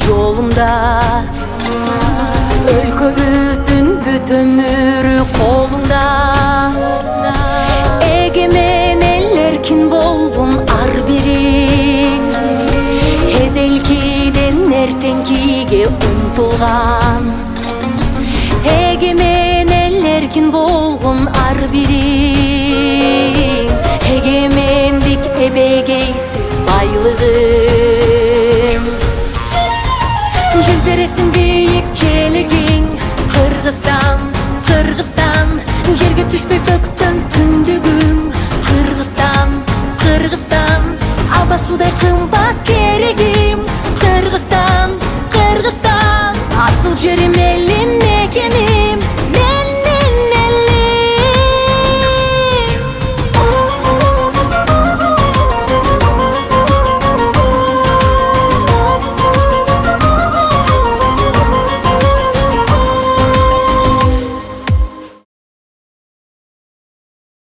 жолумда. Өлкөбүздүн бүт өмүрү колуңда. Эгемен эл эркин болгун ар бириң, эзелкиден эртеңкиге умтулган. Эгемен эл эркин болгун ар бириң, эгемендик эбегейсиз байлыгың. Желбересин бийик желегиң, Кыргызстан, Кыргызстан, жерге түшпөй көктөн түндүгүң. Кыргызстан, Кыргызстан, аба судай кымбат